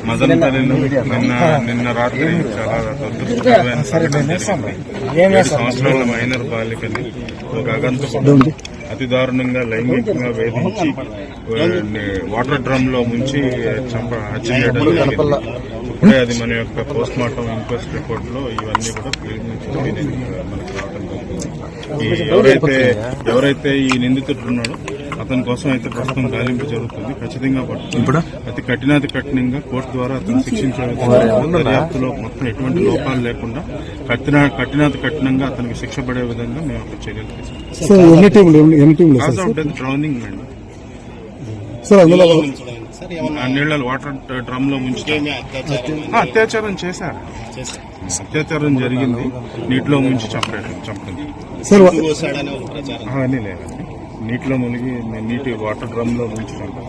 మదనపల్లిలో నిన్న రాత్రి చాలా దుర్దృష్టకరమైన సంఘటన జరిగింది. 7 సంవత్సరాల మైనర్ బాలికని ఒక అగంతకుడు అతి దారుణంగా లైంగికంగా వేధించి వాటర్ డ్రమ్ లో ముంచి హత్య చేయడం జరిగింది. ఇప్పుడే అది మన యొక్క పోస్ట్ మార్టం ఇంక్వెస్ట్ రిపోర్ట్ లో ఇవన్నీ కూడా ఫీల్డ్ నుంచి మనకు రావడం జరిగింది. ఎవరైతే ఈ నిందితుడు ఉన్నాడో అతని కోసం అయితే ప్రస్తుతం గాలింపు జరుగుతుంది. ఖచ్చితంగా పడుతుంది. అతి కఠినంగా కోర్టు ద్వారా అతను శిక్షించే దర్యాప్తులో మొత్తం ఎటువంటి లోపాలు లేకుండా కఠినంగా అతనికి శిక్ష పడే విధంగా మేము అక్కడ చర్యలు తీసుకుంటాం. డ్రౌనింగ్ అండి, నీళ్ళలో వాటర్ డ్రమ్ లో ముంచి అత్యాచారం చేశారు. అత్యాచారం జరిగింది, నీటిలో ముంచి చంపడం అవన్నీ లేదండి. నీటిలో మునిగి వాటర్ డ్రమ్ లో ముంచి చంపారు.